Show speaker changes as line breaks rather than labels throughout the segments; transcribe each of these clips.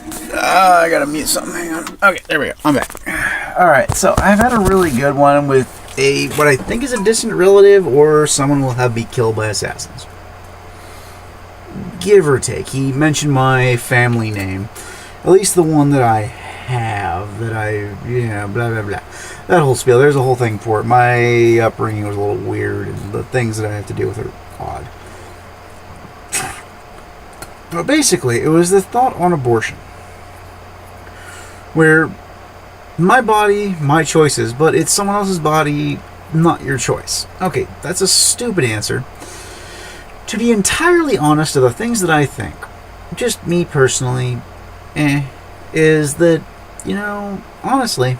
I gotta mute something. Hang on. Okay, there we go. I'm back. Alright, so I've had a really good one with what I think is a distant relative or someone will have be killed by assassins. Give or take. He mentioned my family name. At least the one that I have. Blah, blah, blah. That whole spiel. There's a whole thing for it. My upbringing was a little weird, and the things that I have to deal with are odd. But basically, it was the thought on abortion. Where my body, my choices, but it's someone else's body, not your choice. Okay, that's a stupid answer. To be entirely honest, of the things that I think, just me personally, is that, honestly,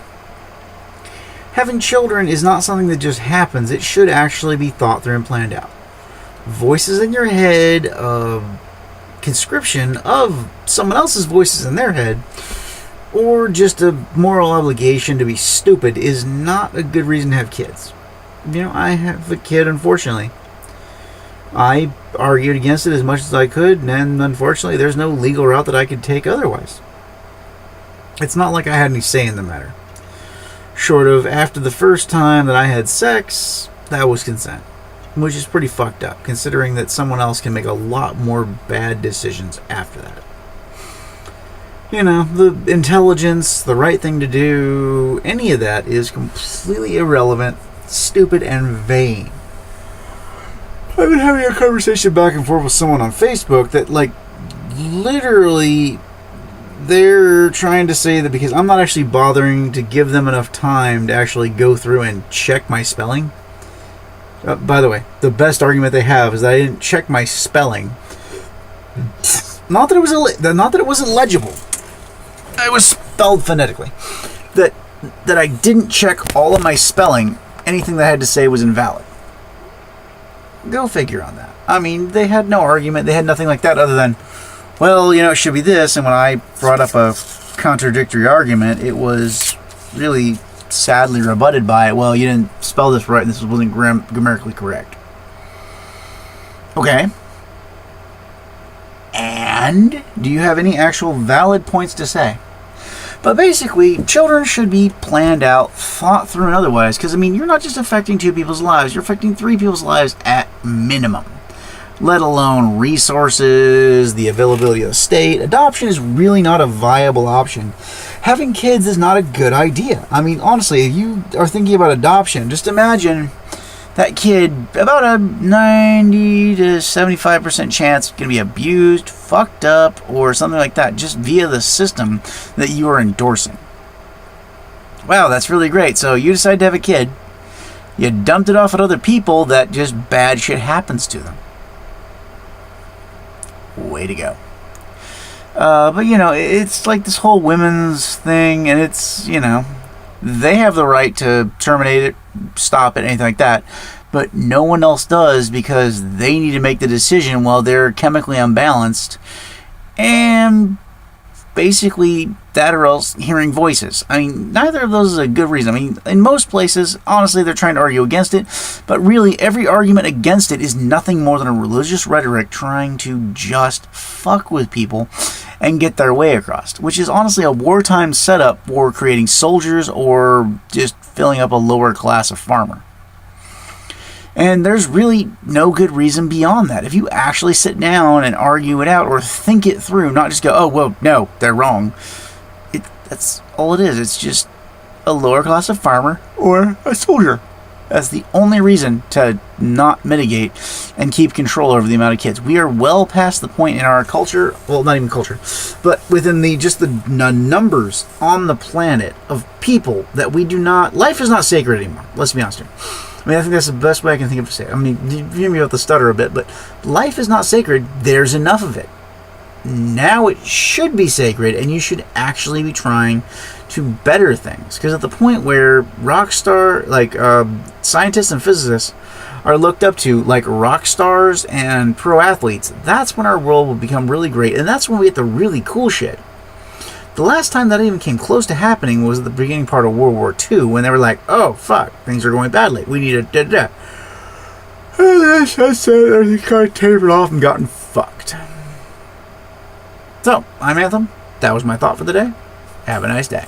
having children is not something that just happens. It should actually be thought through and planned out. Voices in your head, conscription of someone else's voices in their head, or just a moral obligation to be stupid is not a good reason to have kids. I have a kid, unfortunately. I argued against it as much as I could, and unfortunately there's no legal route that I could take otherwise. It's not like I had any say in the matter. Short of after the first time that I had sex, that was consent. Which is pretty fucked up, considering that someone else can make a lot more bad decisions after that. The intelligence, the right thing to do, any of that is completely irrelevant, stupid, and vain. I've been having a conversation back and forth with someone on Facebook that, literally, they're trying to say that because I'm not actually bothering to give them enough time to actually go through and check my spelling. By the way, the best argument they have is that I didn't check my spelling. Not that it wasn't legible. It was spelled phonetically. That I didn't check all of my spelling. Anything that I had to say was invalid. Go figure on that. I mean, they had no argument. They had nothing like that other than, well, it should be this. And when I brought up a contradictory argument, it was really sadly rebutted by, well, you didn't spell this right and this wasn't grammatically correct. Okay. And do you have any actual valid points to say? But basically, children should be planned out, thought through, and otherwise. Because, you're not just affecting 2 people's lives. You're affecting 3 people's lives at minimum. Let alone resources, the availability of the state. Adoption is really not a viable option. Having kids is not a good idea. Honestly, if you are thinking about adoption, just imagine that kid, about a 90 to 75% chance, going to be abused, fucked up, or something like that, just via the system that you are endorsing. Wow, that's really great. So you decide to have a kid, you dumped it off at other people that just bad shit happens to them. Way to go. But, it's like this whole women's thing, and it's, they have the right to terminate it, stop it, anything like that. But no one else does because they need to make the decision while they're chemically unbalanced. And basically that or else hearing voices. Neither of those is a good reason. In most places, honestly, they're trying to argue against it. But really, every argument against it is nothing more than a religious rhetoric trying to just fuck with people and get their way across, which is honestly a wartime setup for creating soldiers or just filling up a lower class of farmer. And there's really no good reason beyond that. If you actually sit down and argue it out or think it through, not just go, oh, well, no, they're wrong. That's all it is. It's just a lower class of farmer or a soldier. That's the only reason to not mitigate and keep control over the amount of kids. We are well past the point in our culture, well, not even culture, but within the numbers on the planet of people that we do not, life is not sacred anymore. Let's be honest here. I think that's the best way I can think of to say it. You hear me about the stutter a bit, but life is not sacred. There's enough of it. Now it should be sacred, and you should actually be trying to better things. Because at the point where rock star, scientists and physicists are looked up to like rock stars and pro athletes, that's when our world will become really great, and that's when we get the really cool shit. The last time that even came close to happening was at the beginning part of World War II, when they were like, oh, fuck, things are going badly. We need a da-da-da. And that's it. Everything kind of tapered off and gotten fucked. So, I'm Anthem. That was my thought for the day. Have a nice day.